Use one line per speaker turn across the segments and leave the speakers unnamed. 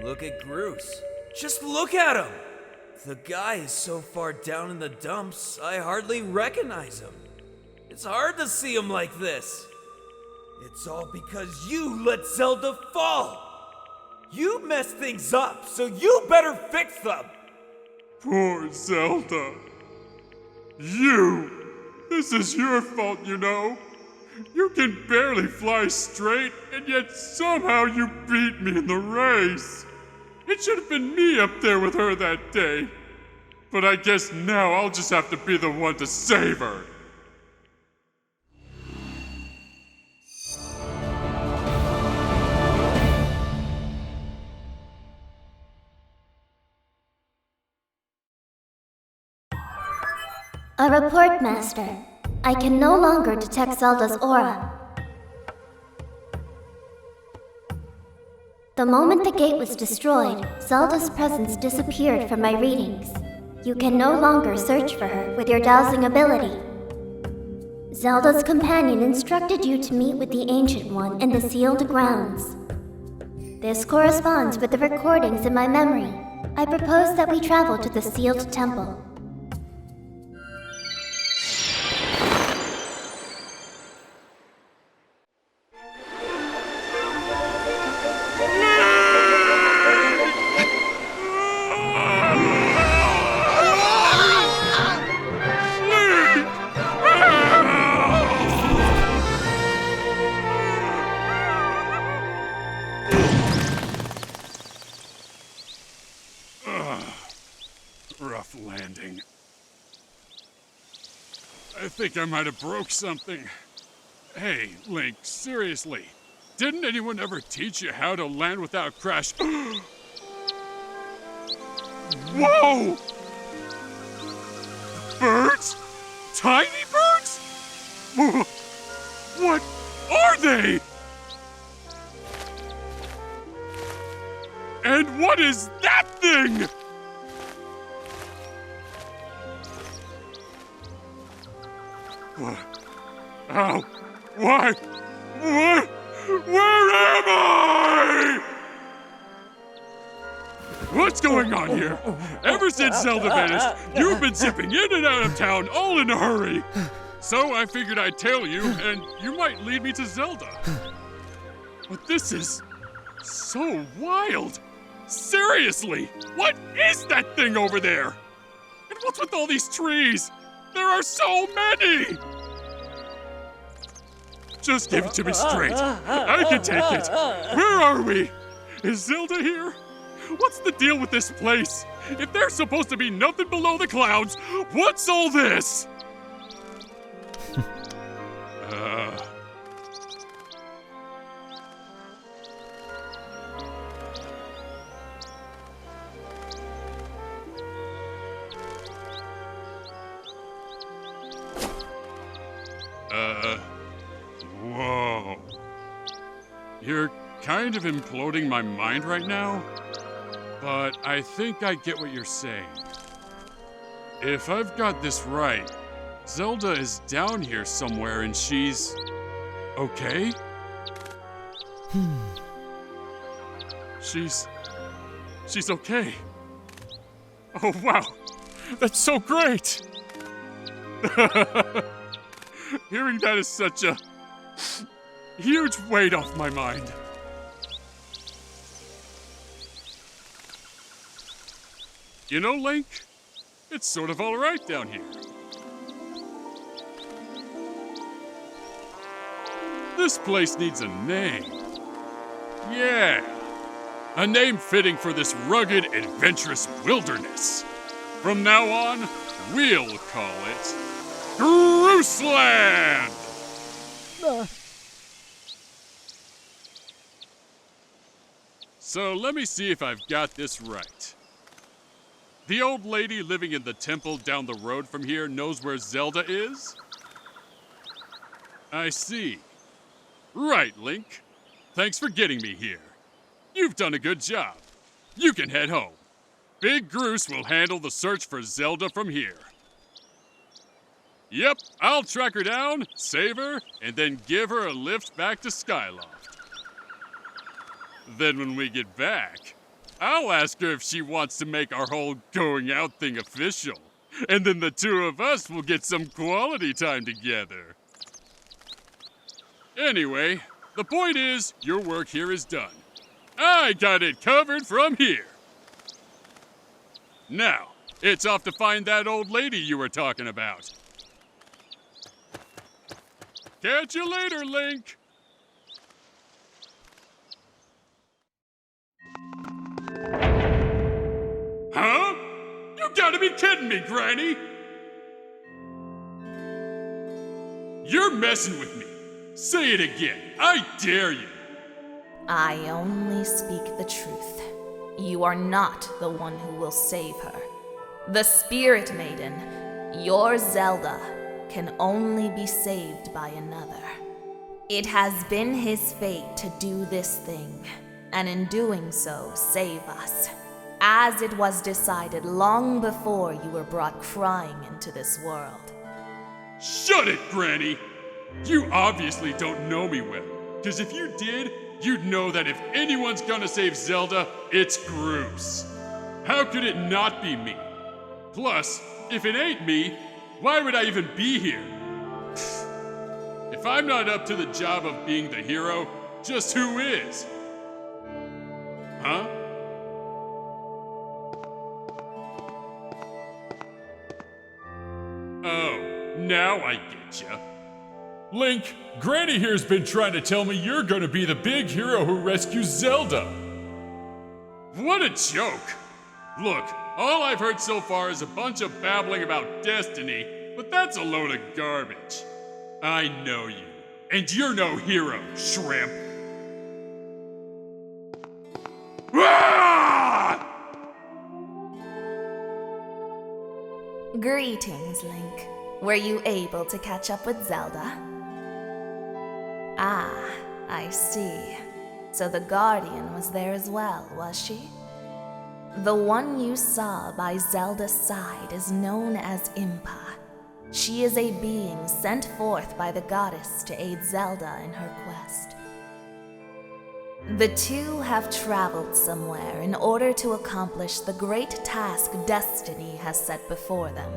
Look at Groose. Just look at him! The guy is so far down in the dumps, I hardly recognize him. It's hard to see him like this. It's all because you let Zelda fall. You messed things up, so you better fix them.
Poor Zelda. This is your fault, you know. You can barely fly straight, and yet somehow you beat me in the race. It should have been me up there with her that day. But I guess now I'll just have to be the one to save her.
A report, Master. I can no longer detect Zelda's aura. The moment the gate was destroyed, Zelda's presence disappeared from my readings. You can no longer search for her with your dowsing ability. Zelda's companion instructed you to meet with the Ancient One in the sealed grounds. This corresponds with the recordings in my memory. I propose that we travel to the sealed temple.
Rough landing. I think I might have broke something. Hey, Link, seriously. Didn't anyone ever teach you how to land without crash? Whoa! Birds? Tiny birds? What are they? And what is that thing? How? Why? What? Where am I? What's going on here? Ever since Zelda vanished, you've been zipping in and out of town all in a hurry. So I figured I'd tail you, and you might lead me to Zelda. But this is so wild. Seriously, what is that thing over there? And what's with all these trees? There are so many! Just give it to me straight. I can take it. Where are we? Is Zelda here? What's the deal with this place? If there's supposed to be nothing below the clouds, what's all this? Whoa. You're kind of imploding my mind right now, but I think I get what you're saying. If I've got this right, Zelda is down here somewhere and she's okay? She's okay. Oh, wow. That's so great. Hearing that is such a huge weight off my mind. You know, Link, it's sort of all right down here. This place needs a name. Yeah, a name fitting for this rugged, adventurous wilderness. From now on, we'll call it Grooseland! So let me see if I've got this right. The old lady living in the temple down the road from here knows where Zelda is? I see. Right, Link. Thanks for getting me here. You've done a good job. You can head home. Big Groose will handle the search for Zelda from here. Yep, I'll track her down, save her, and then give her a lift back to Skyloft. Then when we get back, I'll ask her if she wants to make our whole going out thing official. And then the two of us will get some quality time together. Anyway, the point is, your work here is done. I got it covered from here. Now, it's off to find that old lady you were talking about. Catch you later, Link. Huh? You gotta be kidding me, Granny! You're messing with me. Say it again. I dare you.
I only speak the truth. You are not the one who will save her. The Spirit Maiden, your Zelda, can only be saved by another. It has been his fate to do this thing, and in doing so, save us. As it was decided long before you were brought crying into this world.
Shut it, Granny! You obviously don't know me well, because if you did, you'd know that if anyone's gonna save Zelda, it's Groose. How could it not be me? Plus, if it ain't me, why would I even be here? If I'm not up to the job of being the hero, just who is? Huh? Oh, now I get ya.
Link, Granny here's been trying to tell me you're gonna be the big hero who rescues Zelda.
What a joke! Look, all I've heard so far is a bunch of babbling about destiny, but that's a load of garbage. I know you, and you're no hero, shrimp. Ah!
Greetings, Link. Were you able to catch up with Zelda? Ah, I see. So the Guardian was there as well, was she? The one you saw by Zelda's side is known as Impa. She is a being sent forth by the goddess to aid Zelda in her quest. The two have traveled somewhere in order to accomplish the great task destiny has set before them.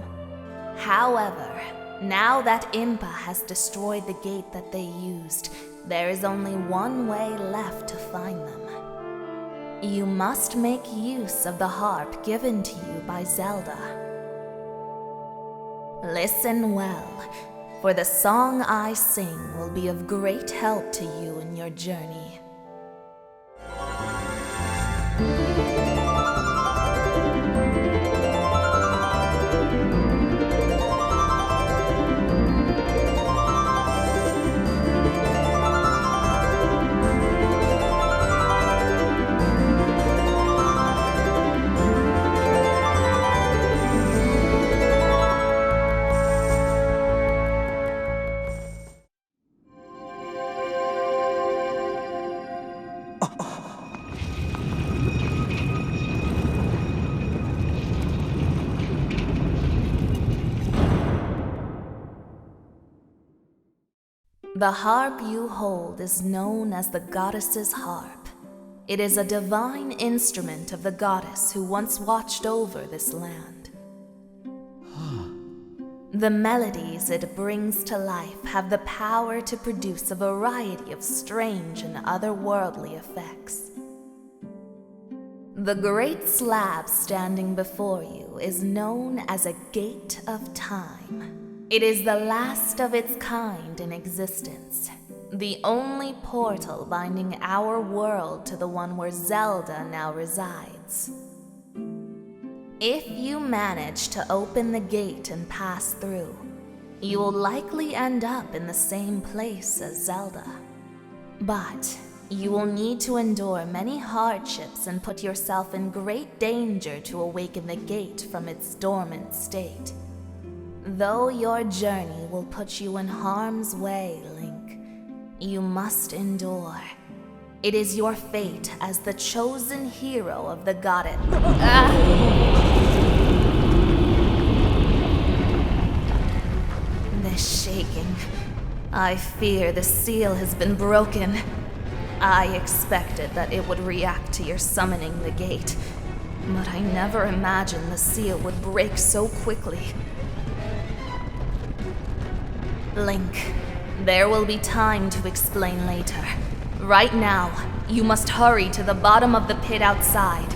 However, now that Impa has destroyed the gate that they used, there is only one way left to find them. You must make use of the harp given to you by Zelda. Listen well, for the song I sing will be of great help to you in your journey. The harp you hold is known as the goddess's harp. It is a divine instrument of the goddess who once watched over this land. The melodies it brings to life have the power to produce a variety of strange and otherworldly effects. The great slab standing before you is known as a Gate of Time. It is the last of its kind in existence, the only portal binding our world to the one where Zelda now resides. If you manage to open the gate and pass through, you will likely end up in the same place as Zelda. But you will need to endure many hardships and put yourself in great danger to awaken the gate from its dormant state. Though your journey will put you in harm's way, Link, you must endure. It is your fate as the chosen hero of the goddess. The shaking. I fear the seal has been broken. I expected that it would react to your summoning the gate, but I never imagined the seal would break so quickly. Link, there will be time to explain later. Right now, you must hurry to the bottom of the pit outside.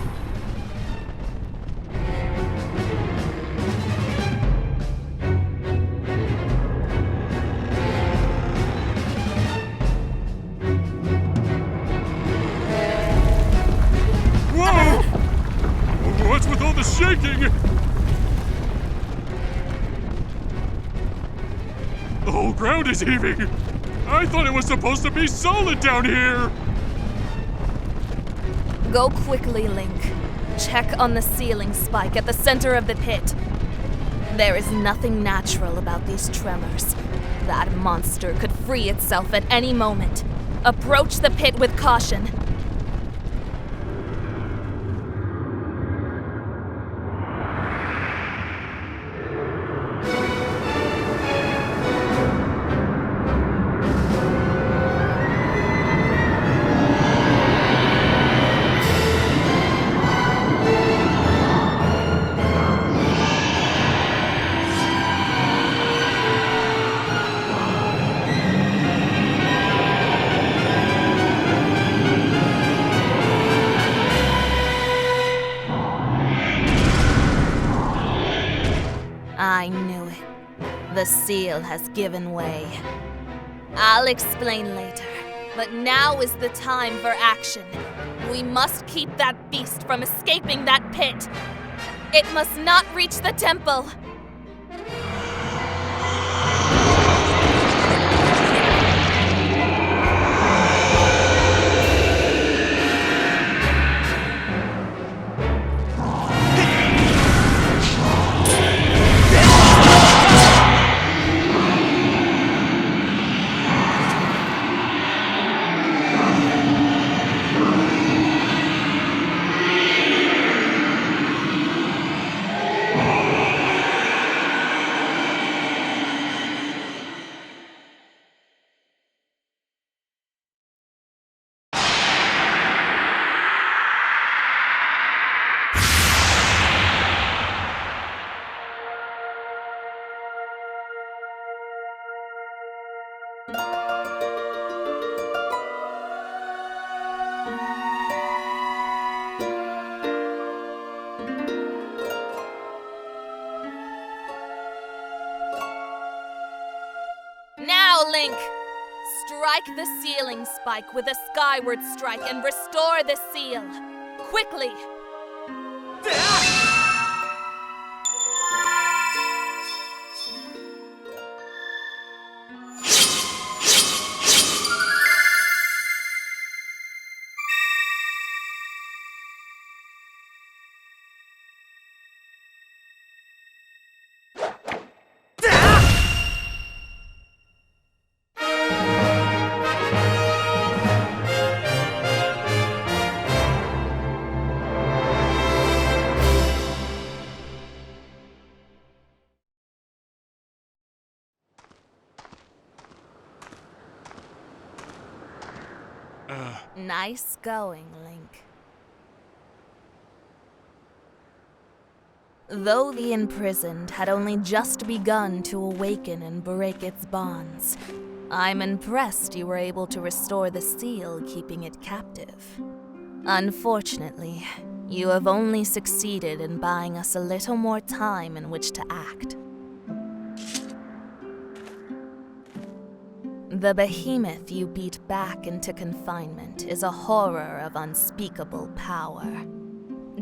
Whoa! What's with all the shaking? The whole ground is heaving. I thought it was supposed to be solid down here.
Go quickly, Link. Check on the ceiling spike at the center of the pit. There is nothing natural about these tremors. That monster could free itself at any moment. Approach the pit with caution. I knew it. The seal has given way. I'll explain later, but now is the time for action. We must keep that beast from escaping that pit. It must not reach the temple. Now, Link! Strike the ceiling spike with a skyward strike and restore the seal. Quickly! Nice going, Link. Though the Imprisoned had only just begun to awaken and break its bonds, I'm impressed you were able to restore the seal, keeping it captive. Unfortunately, you have only succeeded in buying us a little more time in which to act. The behemoth you beat back into confinement is a horror of unspeakable power.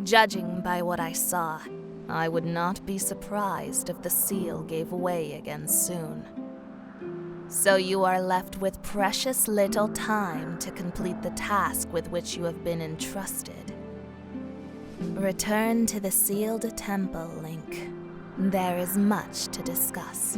Judging by what I saw, I would not be surprised if the seal gave way again soon. So you are left with precious little time to complete the task with which you have been entrusted. Return to the sealed temple, Link. There is much to discuss.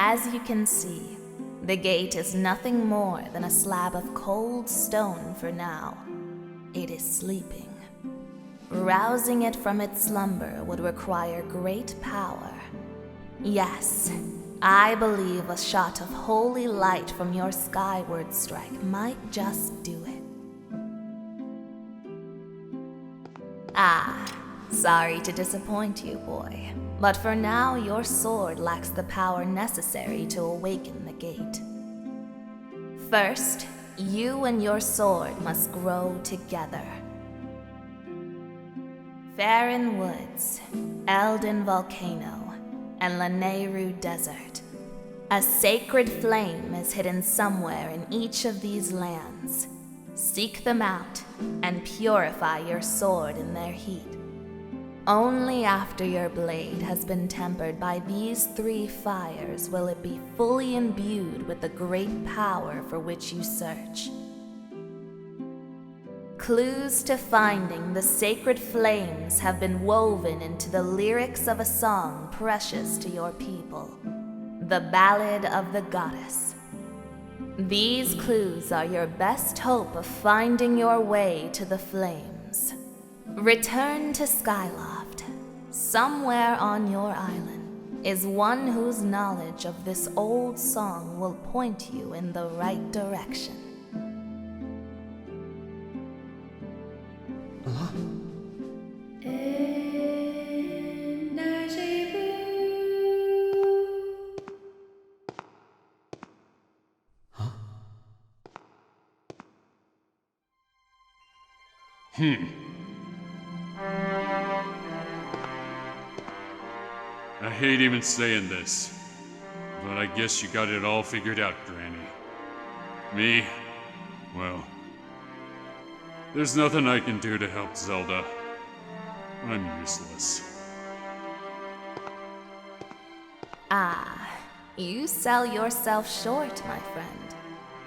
As you can see, the gate is nothing more than a slab of cold stone for now. It is sleeping. Rousing it from its slumber would require great power. Yes, I believe a shot of holy light from your skyward strike might just do it. Sorry to disappoint you, boy, but for now your sword lacks the power necessary to awaken the gate. First, you and your sword must grow together. Farin Woods, Eldin Volcano, and Lanayru Desert. A sacred flame is hidden somewhere in each of these lands. Seek them out and purify your sword in their heat. Only after your blade has been tempered by these 3 fires will it be fully imbued with the great power for which you search. Clues to finding the sacred flames have been woven into the lyrics of a song precious to your people, the Ballad of the Goddess. These clues are your best hope of finding your way to the flames. Return to Skyloft. Somewhere on your island is one whose knowledge of this old song will point you in the right direction.
I hate even saying this, but I guess you got it all figured out, Granny. Me? Well, there's nothing I can do to help Zelda. I'm useless.
You sell yourself short, my friend.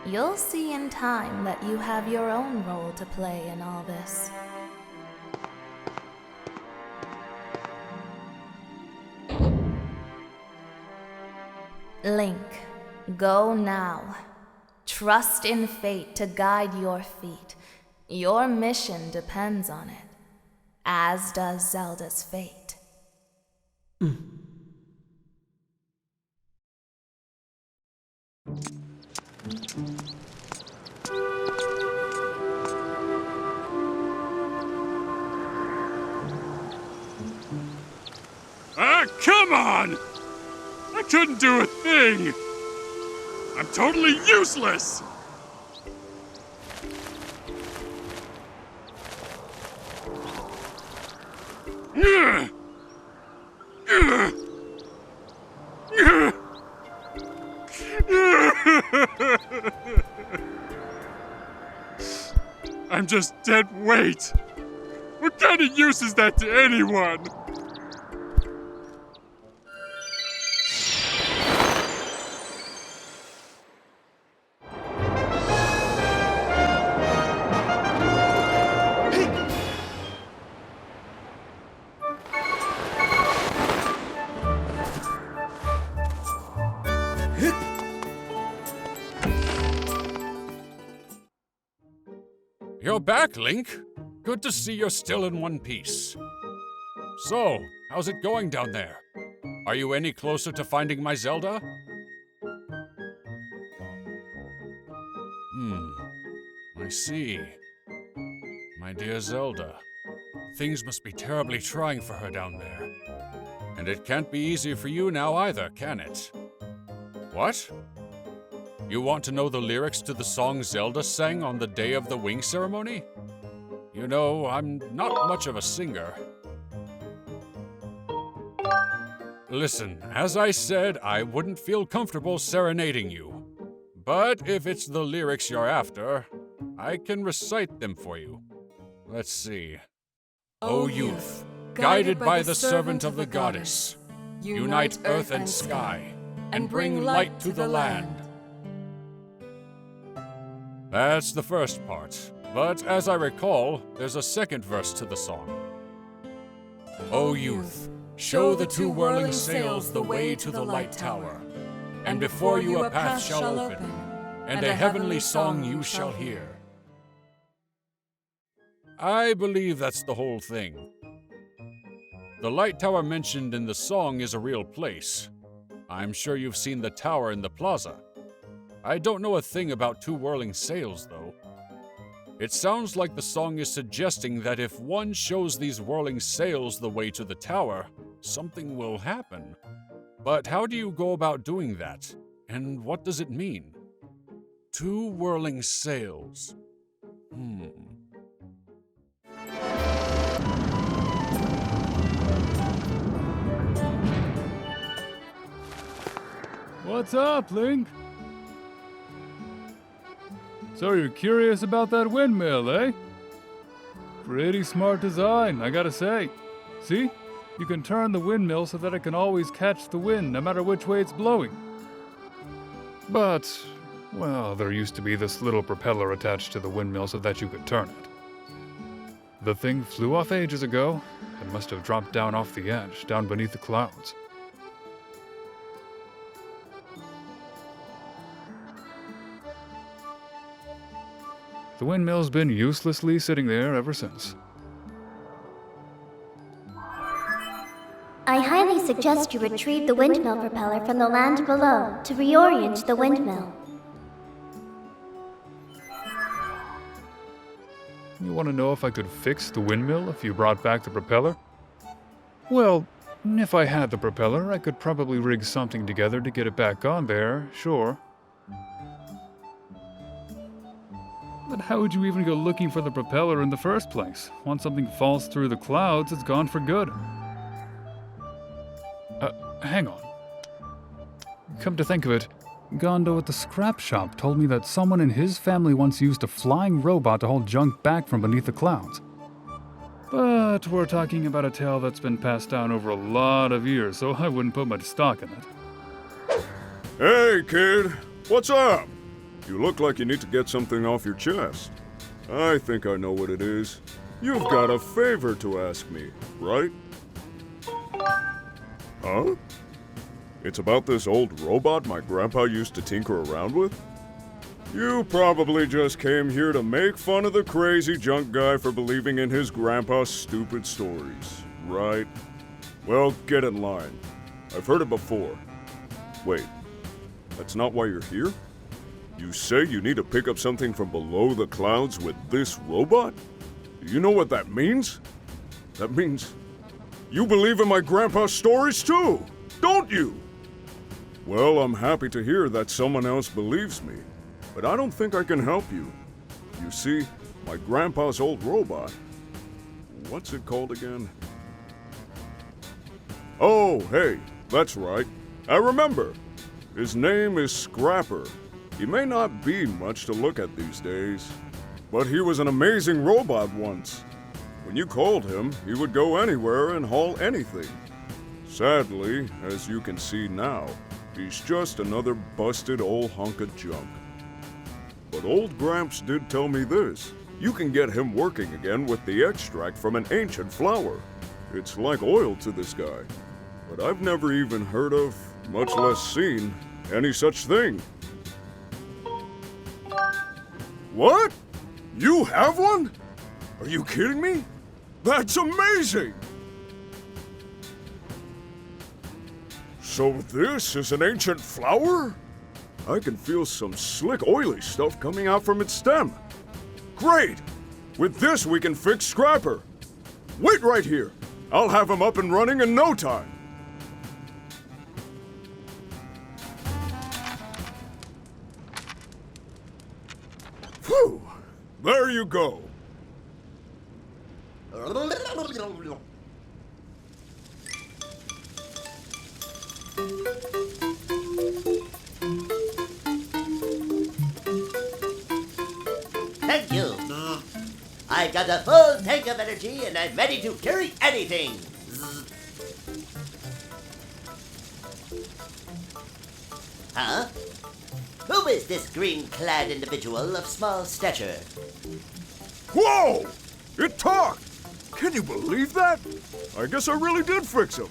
You'll see in time that you have your own role to play in all this. Link, go now. Trust in fate to guide your feet. Your mission depends on it, as does Zelda's fate.
Come on! I couldn't do a thing! I'm totally useless! I'm just dead weight! What kind of use is that to anyone?
You're back, Link. Good to see you're still in one piece. So, how's it going down there? Are you any closer to finding my Zelda? I see. My dear Zelda, things must be terribly trying for her down there. And it can't be easy for you now either, can it? What? You want to know the lyrics to the song Zelda sang on the day of the wing ceremony? You know, I'm not much of a singer. Listen, as I said, I wouldn't feel comfortable serenading you. But if it's the lyrics you're after, I can recite them for you. Let's see. O youth, guided by the servant of the goddess, unite earth and sky, and bring light to the land. That's the first part, but as I recall, there's a second verse to the song. O youth, show the 2 whirling sails the way to the light tower. and before you a path shall open, and a heavenly song you shall hear. I believe that's the whole thing. The light tower mentioned in the song is a real place. I'm sure you've seen the tower in the plaza. I don't know a thing about two whirling sails, though. It sounds like the song is suggesting that if one shows these whirling sails the way to the tower, something will happen. But how do you go about doing that? And what does it mean? Two whirling sails.
What's up, Link? So you're curious about that windmill, eh? Pretty smart design, I gotta say. See? You can turn the windmill so that it can always catch the wind, no matter which way it's blowing. But, well, there used to be this little propeller attached to the windmill so that you could turn it. The thing flew off ages ago, and must have dropped down off the edge, down beneath the clouds. The windmill's been uselessly sitting there ever since.
I highly suggest you retrieve the windmill propeller from the land below to reorient the windmill.
You want to know if I could fix the windmill if you brought back the propeller? Well, if I had the propeller, I could probably rig something together to get it back on there, sure. But how would you even go looking for the propeller in the first place? Once something falls through the clouds, it's gone for good. Hang on. Come to think of it, Gondo at the scrap shop told me that someone in his family once used a flying robot to hold junk back from beneath the clouds. But we're talking about a tale that's been passed down over a lot of years, so I wouldn't put much stock in it.
Hey, kid. What's up? You look like you need to get something off your chest. I think I know what it is. You've got a favor to ask me, right? Huh? It's about this old robot my grandpa used to tinker around with? You probably just came here to make fun of the crazy junk guy for believing in his grandpa's stupid stories, right? Well, get in line. I've heard it before. Wait, that's not why you're here? You say you need to pick up something from below the clouds with this robot? Do you know what that means? That means you believe in my grandpa's stories too, don't you? Well, I'm happy to hear that someone else believes me, but I don't think I can help you. You see, my grandpa's old robot, what's it called again? Oh, hey, that's right. I remember. His name is Scrapper. He may not be much to look at these days, but he was an amazing robot once. When you called him, he would go anywhere and haul anything. Sadly, as you can see now, he's just another busted old hunk of junk. But old Gramps did tell me this. You can get him working again with the extract from an ancient flower. It's like oil to this guy. But I've never even heard of, much less seen, any such thing. What? You have one? Are you kidding me? That's amazing! So this is an ancient flower? I can feel some slick oily stuff coming out from its stem. Great! With this we can fix Scrapper. Wait right here. I'll have him up and running in no time. Phew! There you go.
Thank you. I've got a full tank of energy and I'm ready to carry anything. Huh? Who is this green-clad individual of small stature?
Whoa! It talked! Can you believe that? I guess I really did fix him.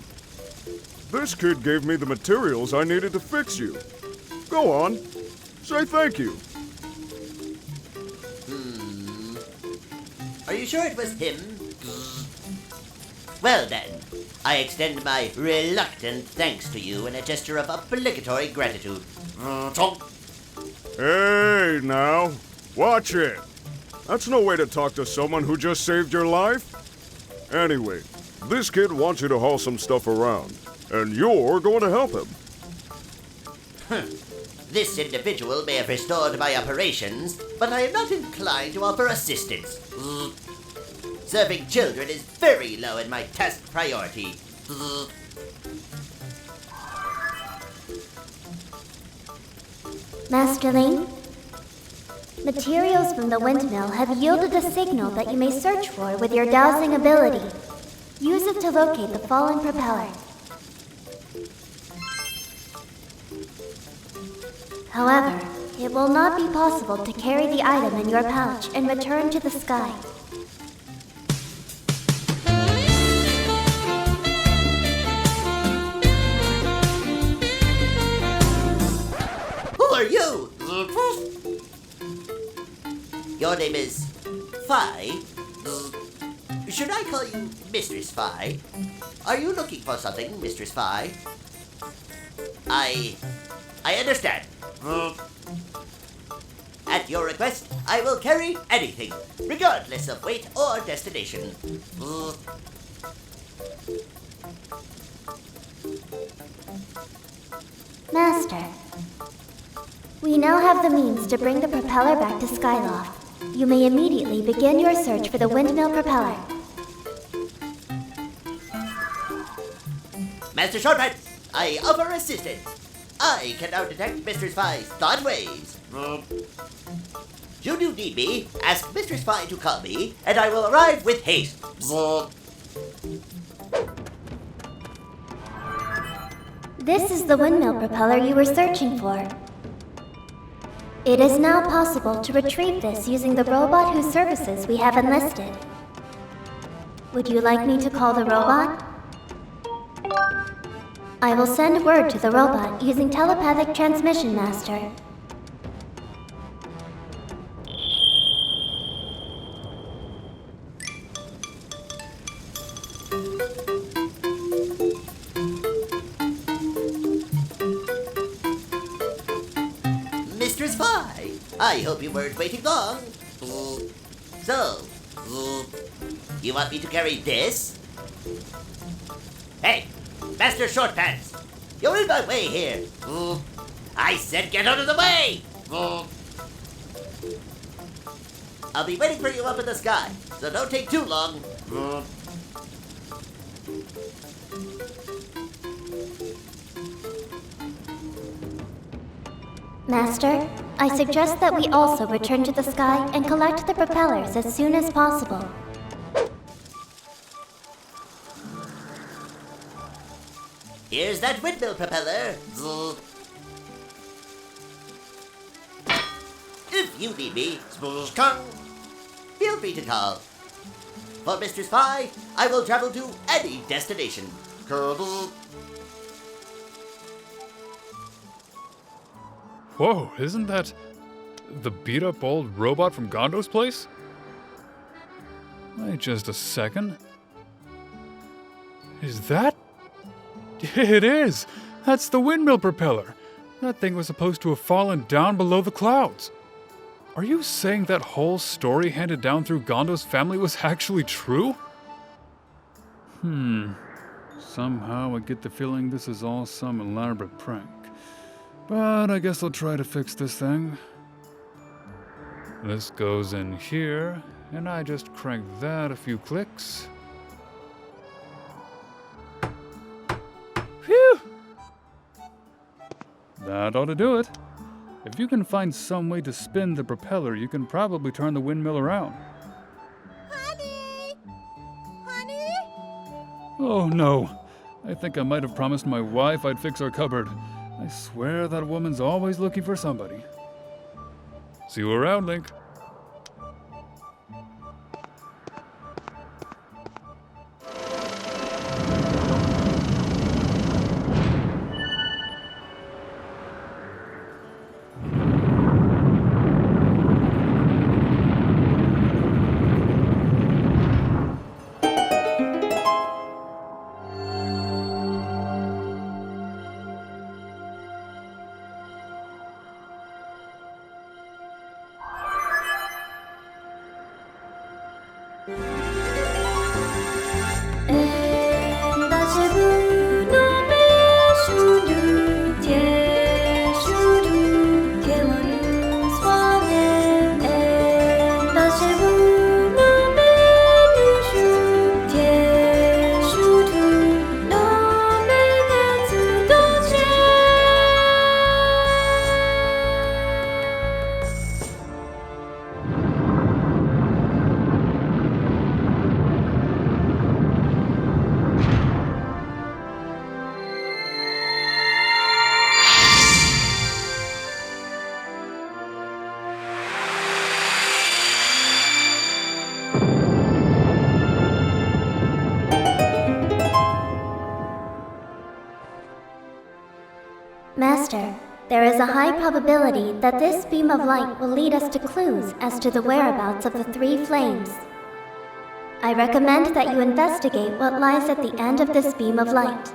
This kid gave me the materials I needed to fix you. Go on, say thank you.
Are you sure it was him? Well then, I extend my reluctant thanks to you in a gesture of obligatory gratitude.
Hey, now, watch it. That's no way to talk to someone who just saved your life. Anyway, this kid wants you to haul some stuff around, and you're going to help him.
This individual may have restored my operations, but I am not inclined to offer assistance. Serving children is very low in my task priority.
Masterling, materials from the windmill have yielded a signal that you may search for with your dowsing ability. Use it to locate the fallen propeller. However, it will not be possible to carry the item in your pouch and return to the sky.
Who are you? Your name is Fi. Should I call you Mistress Fi? Are you looking for something, Mistress Fi? I understand. At your request, I will carry anything, regardless of weight or destination.
Master, we now have the means to bring the propeller back to Skyloft. You may immediately begin your search for the windmill propeller.
Master Shortcut, I offer assistance. I can now detect Mistress Fi's thought ways. Should you need me, ask Mistress Fi to call me, and I will arrive with haste.
This is the windmill propeller you were searching for. It is now possible to retrieve this using the robot whose services we have enlisted. Would you like me to call the robot? I will send word to the robot using telepathic transmission, Master.
Mistress Fi, I hope you weren't waiting long. So, you want me to carry this? Hey, Master Short Pants, you're in my way here. I said get out of the way. I'll be waiting for you up in the sky, so don't take too long.
Master, I suggest that we also return to the sky and collect the propellers as soon as possible.
Here's that windmill propeller. If you need me, feel free to call. For Mistress Fi, I will travel to any destination.
Whoa, isn't that the beat-up old robot from Gondo's place? Wait just a second. Is that? It is! That's the windmill propeller! That thing was supposed to have fallen down below the clouds. Are you saying that whole story handed down through Gondo's family was actually true? Somehow I get the feeling this is all some elaborate prank. But I guess I'll try to fix this thing. This goes in here, and I just crank that a few clicks. Phew! That ought to do it. If you can find some way to spin the propeller, you can probably turn the windmill around.
Honey! Honey?
Oh no. I think I might have promised my wife I'd fix our cupboard. I swear that woman's always looking for somebody. See you around, Link.
Master, there is a high probability that this beam of light will lead us to clues as to the whereabouts of the three flames. I recommend that you investigate what lies at the end of this beam of light.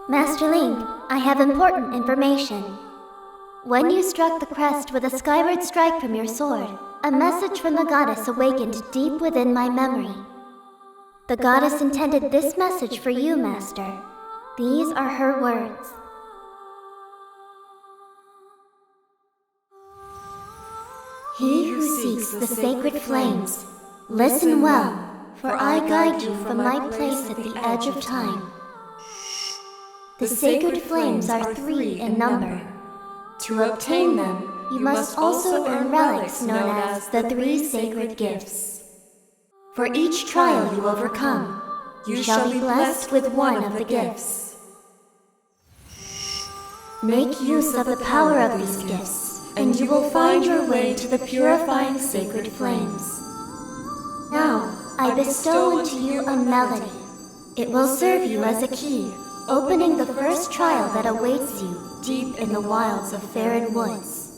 Master Link, I have important information. When you struck the crest with a skyward strike from your sword, a message from the goddess awakened deep within my memory. The goddess intended this message for you, Master. These are her words. He who seeks the sacred flames, listen well, for I guide you from my place at the edge of time. The sacred flames are 3 in number. To obtain them, you must also earn relics known as the 3 sacred gifts. For each trial you overcome, you shall be blessed with one of the gifts. Make use of the power of these gifts, and you will find your way to the purifying sacred flames. Now, I bestow into you a melody. It will serve you as a key, opening the first trial that awaits you deep in the wilds of Farore Woods.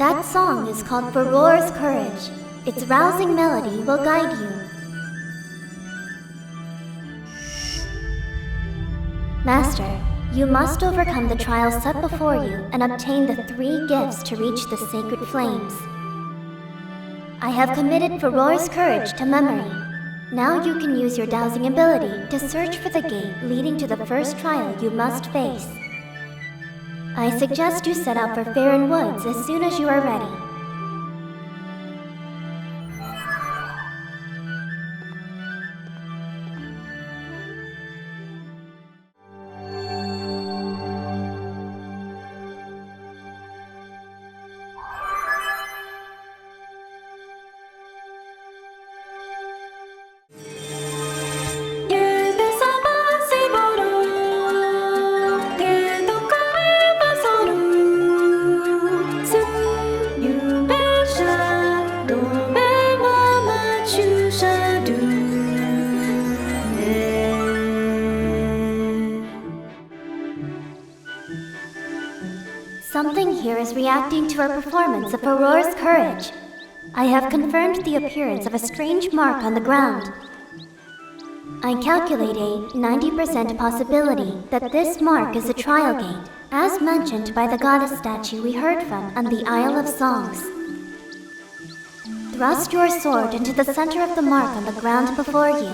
That song is called Farore's Courage. Its rousing melody will guide you. Master, you must overcome the trials set before you and obtain the 3 gifts to reach the sacred flames. I have committed Farore's Courage to memory. Now you can use your dowsing ability to search for the gate leading to the first trial you must face. I suggest you set out for Farore Woods as soon as you are ready. something here is reacting to our performance of Farore's courage. I have confirmed the appearance of a strange mark on the ground. I calculate a 90% possibility that this mark is a trial gate, as mentioned by the goddess statue we heard from on the Isle of Songs. Thrust your sword into the center of the mark on the ground before you.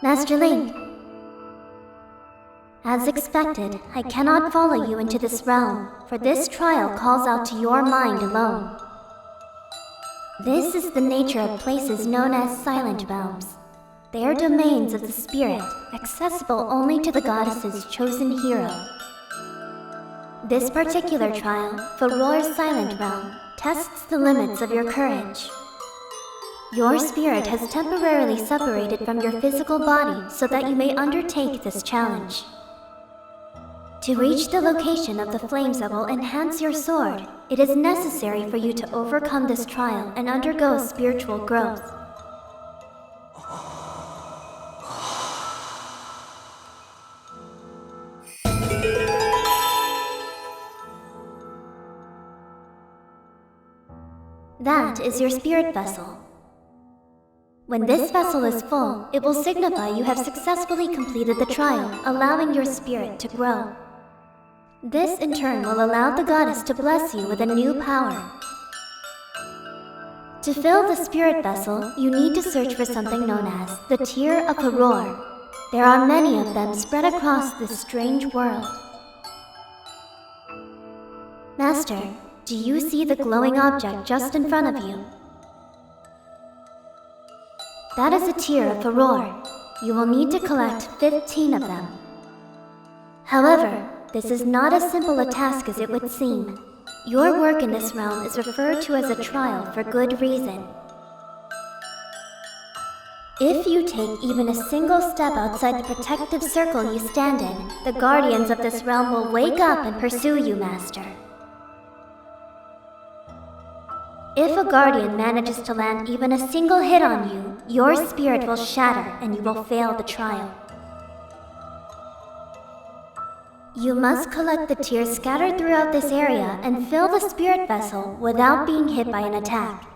Master Link, as expected, I cannot follow you into this realm, for this trial calls out to your mind alone. This is the nature of places known as silent realms. They are domains of the spirit, accessible only to the goddess's chosen hero. This particular trial, Farore's Silent Realm, tests the limits of your courage. Your spirit has temporarily separated from your physical body so that you may undertake this challenge. To reach the location of the flames that will enhance your sword, it is necessary for you to overcome this trial and undergo spiritual growth. That is your spirit vessel. When this vessel is full, it will signify you have successfully completed the trial, allowing your spirit to grow. This in turn will allow the goddess to bless you with a new power. To fill the spirit vessel, you need to search for something known as the Tear of Farore. There are many of them spread across this strange world. Master, do you see the glowing object just in front of you? That is a Tear of Farore. You will need to collect 15 of them. However, this is not as simple a task as it would seem. Your work in this realm is referred to as a trial for good reason. If you take even a single step outside the protective circle you stand in, the guardians of this realm will wake up and pursue you, Master. If a guardian manages to land even a single hit on you, your spirit will shatter and you will fail the trial. You must collect the tears scattered throughout this area and fill the spirit vessel without being hit by an attack.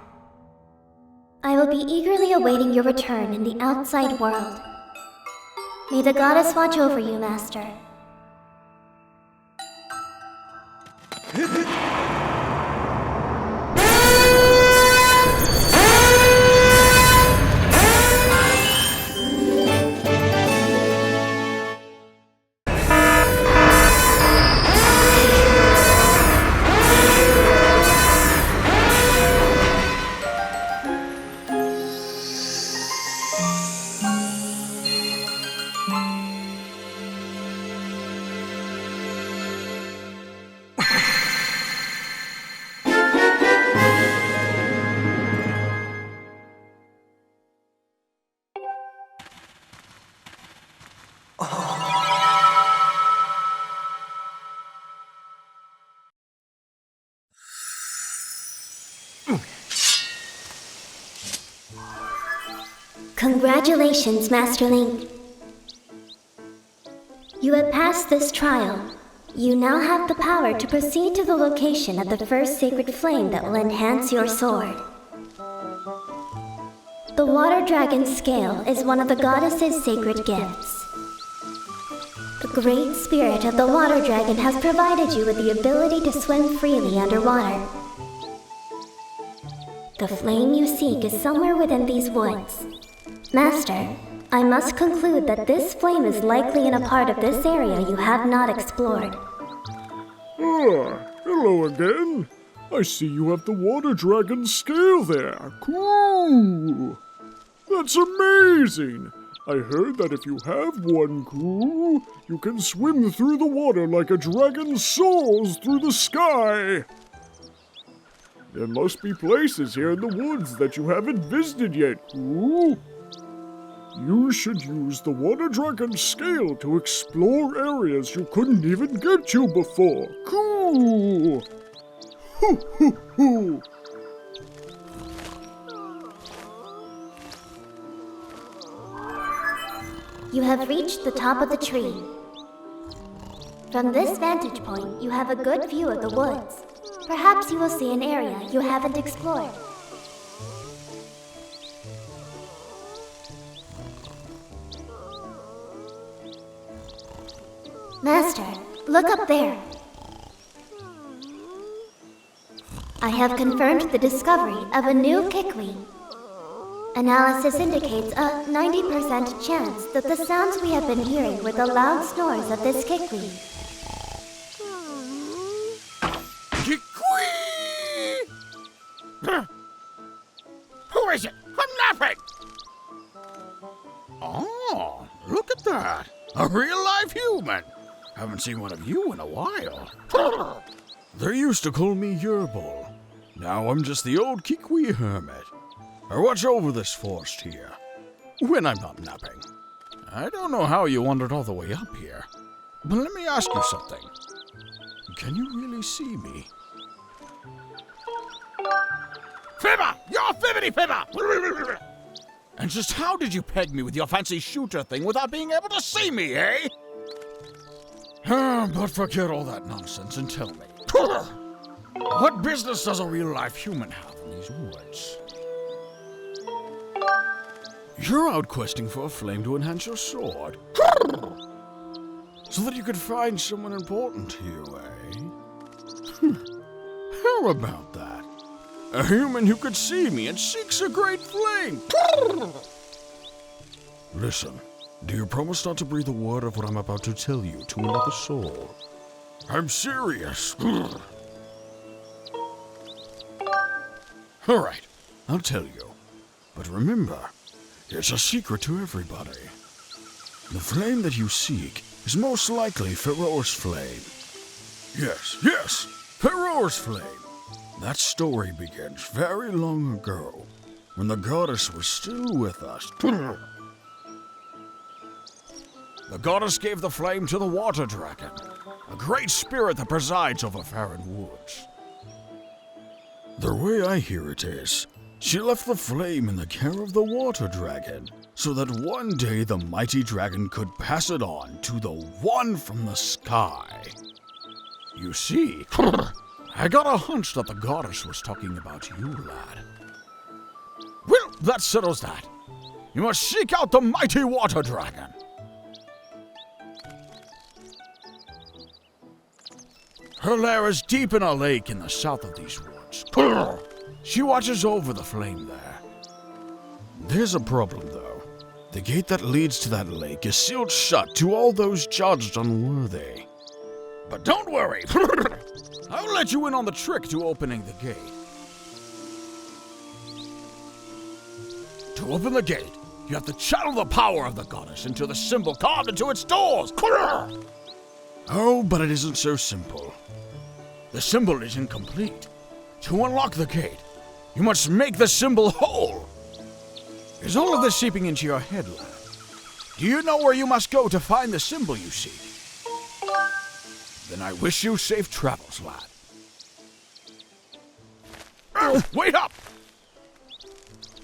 I will be eagerly awaiting your return in the outside world. May the goddess watch over you, Master. Congratulations, Master Link. You have passed this trial. You now have the power to proceed to the location of the first sacred flame that will enhance your sword. The Water Dragon's scale is one of the goddess's sacred gifts. The great spirit of the Water Dragon has provided you with the ability to swim freely underwater. The flame you seek is somewhere within these woods. Master, I must conclude that this flame is likely in a part of this area you have not explored.
Hello again. I see you have the Water Dragon's scale there. Cool! That's amazing! I heard that if you have one, cool, you can swim through the water like a dragon soars through the sky. There must be places here in the woods that you haven't visited yet, cool. You should use the water dragon's scale to explore areas you couldn't even get to before. Cool! Hoo hoo hoo!
You have reached the top of the tree. From this vantage point, you have a good view of the woods. Perhaps you will see an area you haven't explored. Master, look up there. I have confirmed the discovery of a new Kikwi. Analysis indicates a 90% chance that the sounds we have been hearing were the loud snores of this Kikwi.
Kikwi! Who is it? I'm napping! Oh, look at that. A real-life human. Haven't seen one of you in a while.
They used to call me Yerbal. Now I'm just the old Kikwi Hermit. I watch over this forest here, when I'm not napping. I don't know how you wandered all the way up here, but let me ask you something. Can you really see me?
Fibber! You're fibbity fibber!
And just how did you peg me with your fancy shooter thing without being able to see me, eh? But forget all that nonsense and tell me. What business does a real-life human have in these woods? You're out questing for a flame to enhance your sword. So that you could find someone important to you, eh? How about that? A human who could see me and seeks a great flame. Listen, do you promise not to breathe a word of what I'm about to tell you to another soul? I'm serious. All right, I'll tell you. But remember, it's a secret to everybody. The flame that you seek is most likely Farore's flame. Yes, Farore's flame. That story begins very long ago, when the goddess was still with us. The goddess gave the flame to the water dragon, a great spirit that presides over Farron Woods. The way I hear it is, she left the flame in the care of the water dragon, so that one day the mighty dragon could pass it on to the one from the sky. You see, I got a hunch that the goddess was talking about you, lad. Well, that settles that. You must seek out the mighty water dragon. Her lair is deep in a lake in the south of these woods. She watches over the flame there. There's a problem, though. The gate that leads to that lake is sealed shut to all those judged unworthy. But don't worry. I'll let you in on the trick to opening the gate. To open the gate, you have to channel the power of the goddess into the symbol carved into its doors. Oh, but it isn't so simple. The symbol is incomplete. To unlock the gate, you must make the symbol whole. Is all of this seeping into your head, lad? Do you know where you must go to find the symbol you seek? Then I wish you safe travels, lad. Wait up!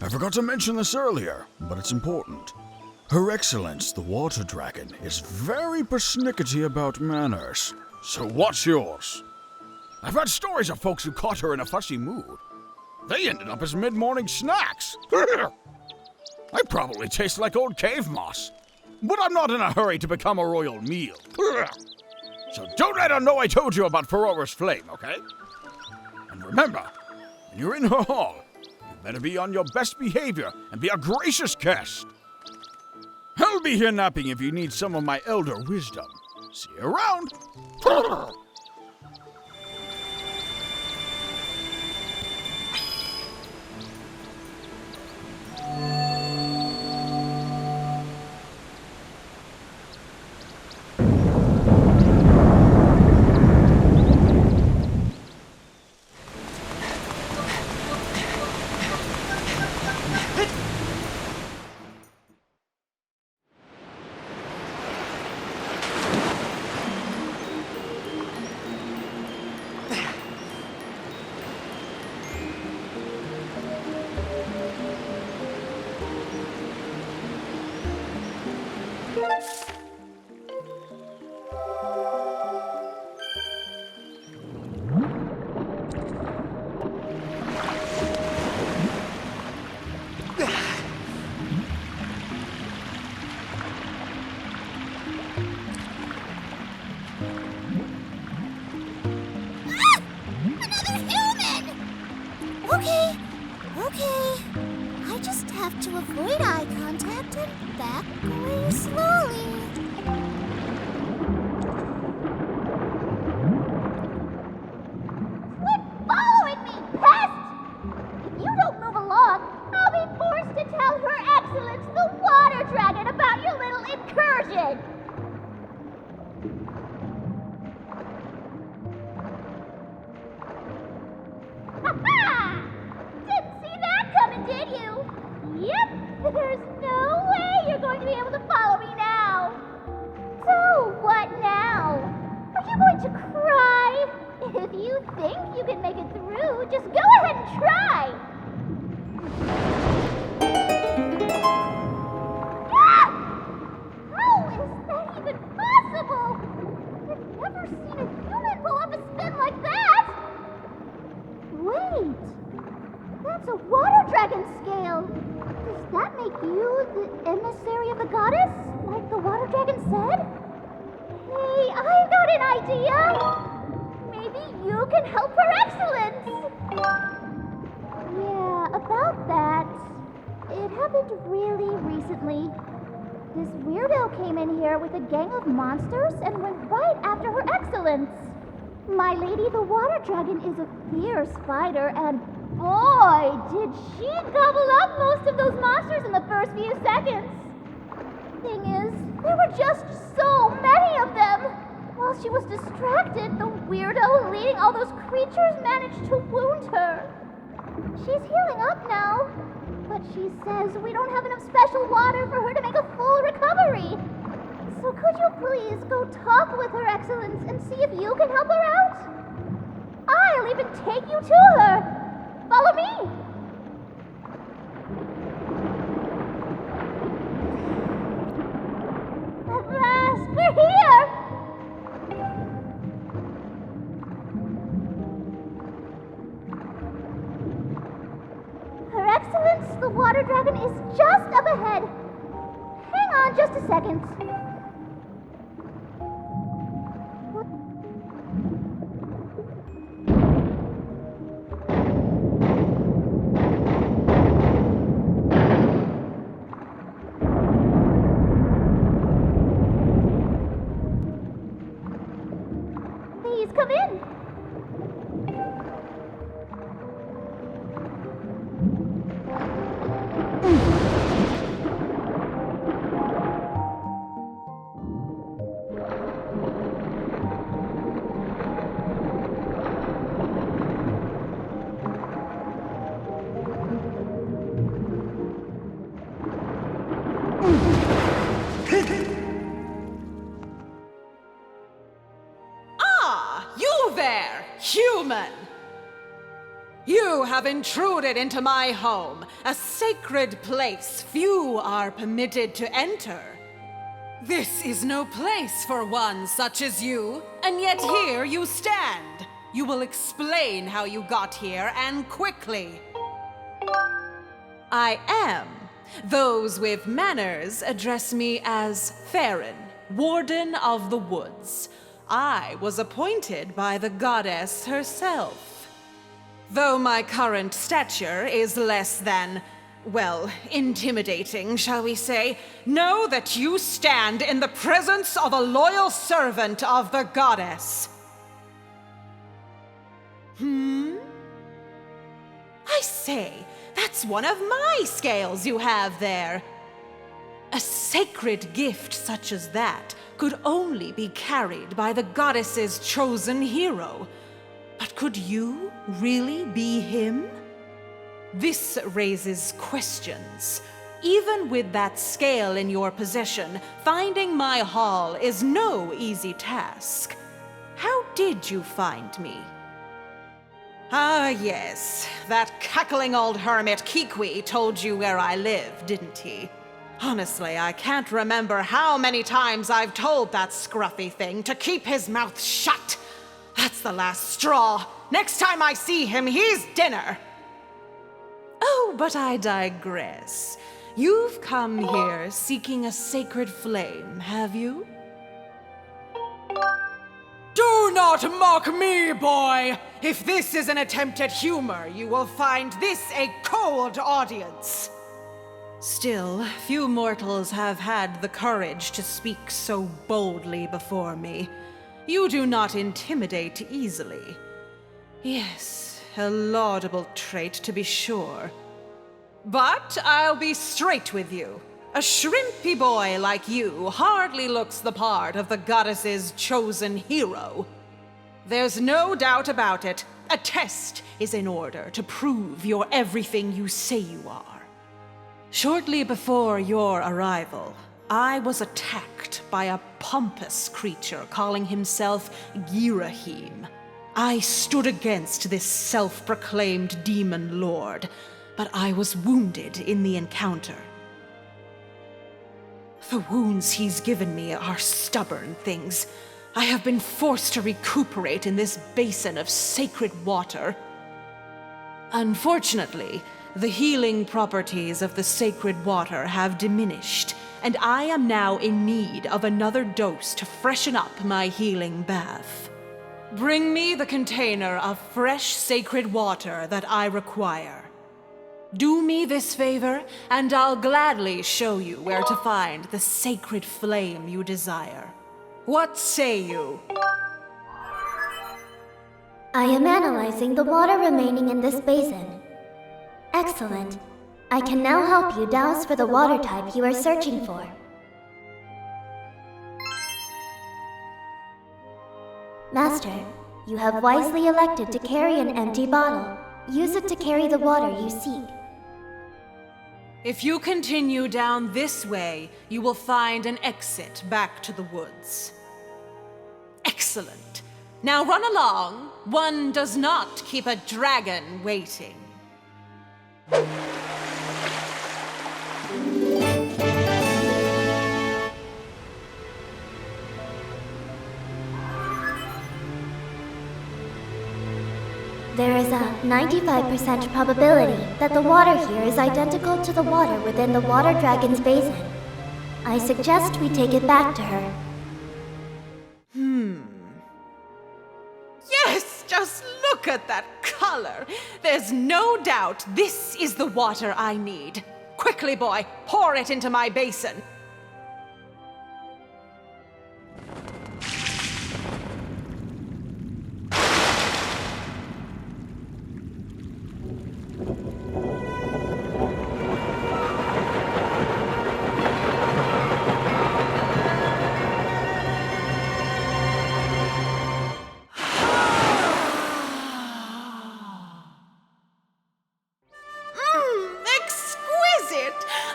I forgot to mention this earlier, but it's important. Her Excellence, the Water Dragon, is very persnickety about manners, so what's yours? I've heard stories of folks who caught her in a fussy mood. They ended up as mid-morning snacks. I probably taste like old cave moss, but I'm not in a hurry to become a royal meal. So don't let her know I told you about Farore's flame, okay? And remember, when you're in her hall, you better be on your best behavior and be a gracious guest. I'll be here napping if you need some of my elder wisdom. See you around.
Okay. I just have to avoid eye contact and back away slowly.
Quit following me, pest! If you don't move along, I'll be forced to tell Her Excellence the Water Dragon about your little incursion! Ha-ha! Didn't see that coming, did you? Yep, there's no way you're going to be able to follow me now. So, what now? Are you going to cry? If you think you can make it through, just go ahead and try. Ah! How is that even possible? I've never seen a human pull off a spin like that. Wait, that's a water dragon scale. Does that make you the emissary of the goddess, like the water dragon said? Hey, I've got an idea. Maybe you can help Her Excellence. Yeah, about that. It happened really recently. This weirdo came in here with a gang of monsters and went right after Her Excellence. My lady, the water dragon, is a fierce fighter, and boy, did she gobble up most of those monsters in the first few seconds. Thing is, there were just so many of them. While she was distracted, the weirdo leading all those creatures managed to wound her. She's healing up now, but she says we don't have enough special water for her to make a full recovery. So could you please go talk with Her Excellence and see if you can help her out? I'll even take you to her. Follow me. At last, we're here. Her Excellence, the water dragon is just up ahead. Hang on just a second. Please come in.
Human! You have intruded into my home, a sacred place few are permitted to enter. This is no place for one such as you, and yet here you stand. You will explain how you got here, and quickly. I am. Those with manners address me as Farron, Warden of the Woods. I was appointed by the goddess herself. Though my current stature is less than, well, intimidating, shall we say, know that you stand in the presence of a loyal servant of the goddess. I say, that's one of my scales you have there. A sacred gift such as that could only be carried by the goddess's chosen hero. But could you really be him? This raises questions. Even with that scale in your possession, finding my hall is no easy task. How did you find me? Ah, yes. That cackling old hermit Kikwi told you where I live, didn't he? Honestly, I can't remember how many times I've told that scruffy thing to keep his mouth shut. That's the last straw. Next time I see him, he's dinner. Oh, but I digress. You've come here seeking a sacred flame, have you? Do not mock me, boy! If this is an attempt at humor, you will find this a cold audience. Still, few mortals have had the courage to speak so boldly before me. You do not intimidate easily. Yes, a laudable trait to be sure. But I'll be straight with you. A shrimpy boy like you hardly looks the part of the goddess's chosen hero. There's no doubt about it. A test is in order to prove you're everything you say you are. Shortly before your arrival, I was attacked by a pompous creature calling himself Ghirahim. I stood against this self-proclaimed demon lord, but I was wounded in the encounter. The wounds he's given me are stubborn things. I have been forced to recuperate in this basin of sacred water. Unfortunately, the healing properties of the sacred water have diminished, and I am now in need of another dose to freshen up my healing bath. Bring me the container of fresh sacred water that I require. Do me this favor, and I'll gladly show you where to find the sacred flame you desire. What say you?
I am analyzing the water remaining in this basin. Excellent. I can now help you douse for the water type you are searching for. Master, you have wisely elected to carry an empty bottle. Use it to carry the water you seek.
If you continue down this way, you will find an exit back to the woods. Excellent. Now run along. One does not keep a dragon waiting.
There is a 95% probability that the water here is identical to the water within the water dragon's basin. I suggest we take it back to her.
Yes, just look at that color. There's no doubt this is the water I need. Quickly, boy, pour it into my basin.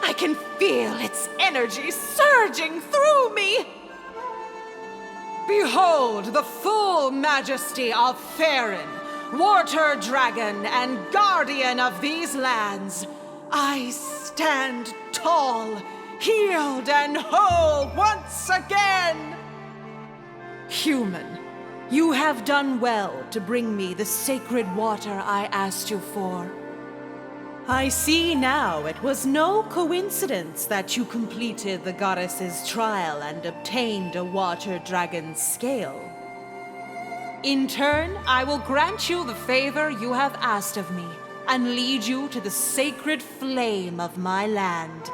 I can feel its energy surging through me. Behold the full majesty of Farore, water dragon and guardian of these lands. I stand tall, healed and whole once again. Human, you have done well to bring me the sacred water I asked you for. I see now it was no coincidence that you completed the goddess's trial and obtained a water dragon's scale. In turn, I will grant you the favor you have asked of me and lead you to the sacred flame of my land.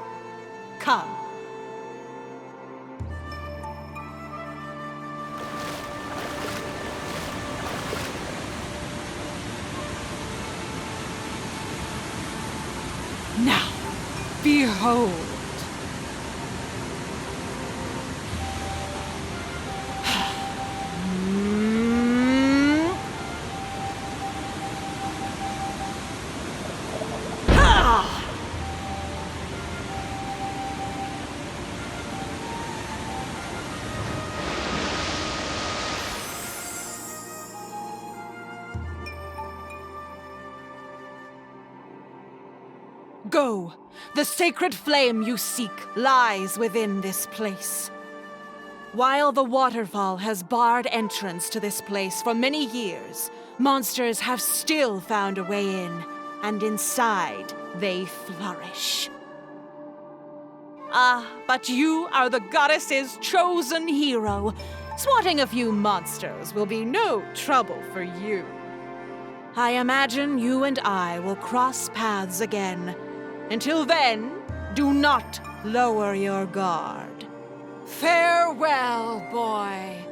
Come. Now, behold. Go! The sacred flame you seek lies within this place. While the waterfall has barred entrance to this place for many years, monsters have still found a way in, and inside they flourish. Ah, but you are the goddess's chosen hero. Swatting a few monsters will be no trouble for you. I imagine you and I will cross paths again. Until then, do not lower your guard. Farewell, boy.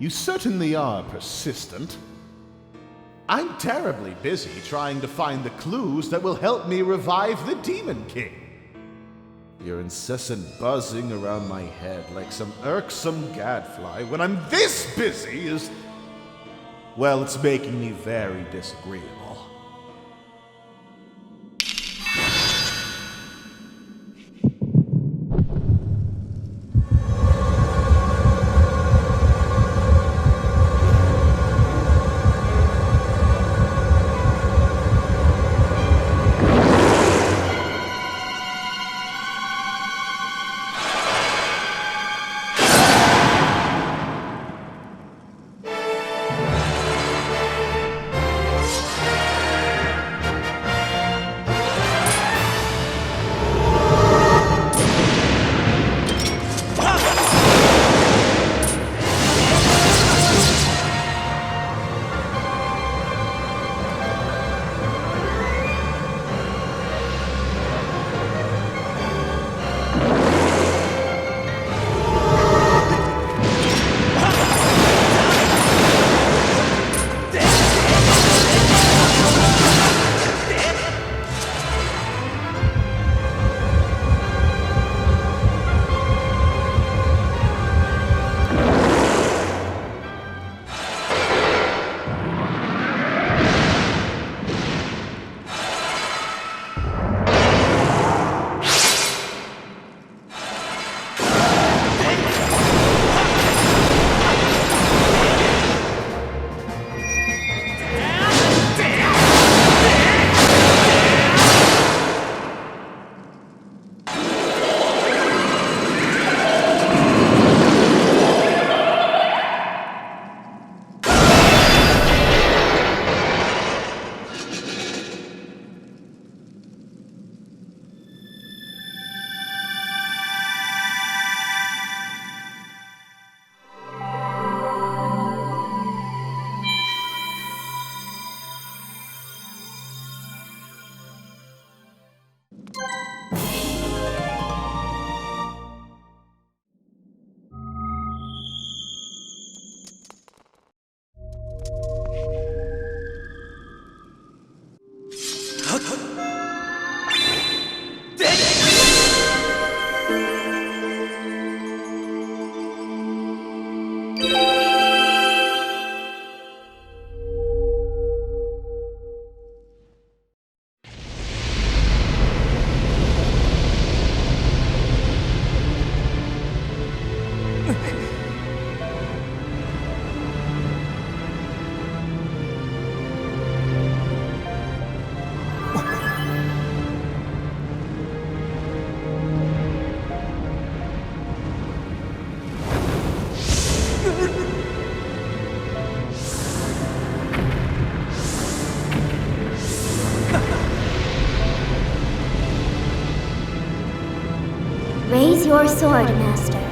You certainly are persistent. I'm terribly busy trying to find the clues that will help me revive the Demon King. Your incessant buzzing around my head like some irksome gadfly when I'm this busy is... well, it's making me very disagreeable.
your sword, Master.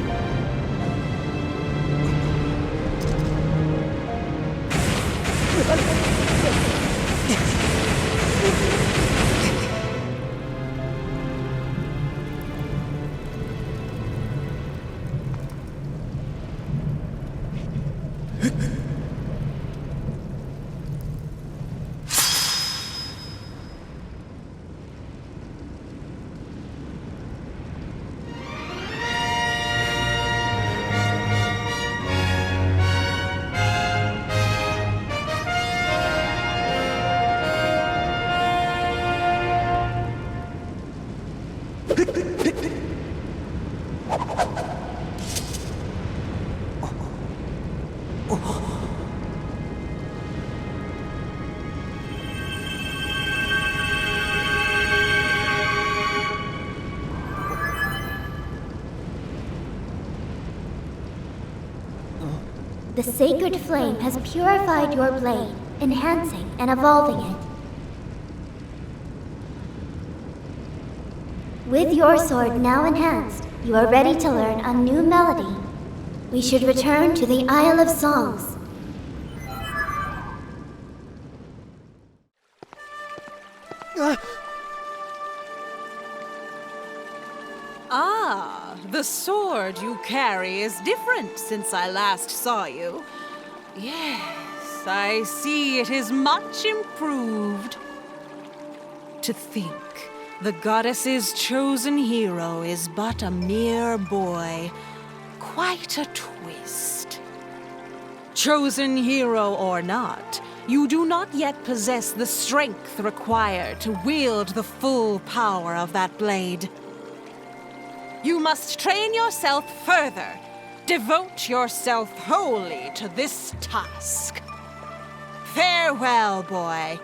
The sacred flame has purified your blade, enhancing and evolving it. With your sword now enhanced, you are ready to learn a new melody. We should return to the Isle of Songs.
Ah, the sword you carry is different since I last saw you. Yes, I see it is much improved. To think, the goddess's chosen hero is but a mere boy. Quite a twist. Chosen hero or not, you do not yet possess the strength required to wield the full power of that blade. You must train yourself further. Devote yourself wholly to this task. Farewell, boy.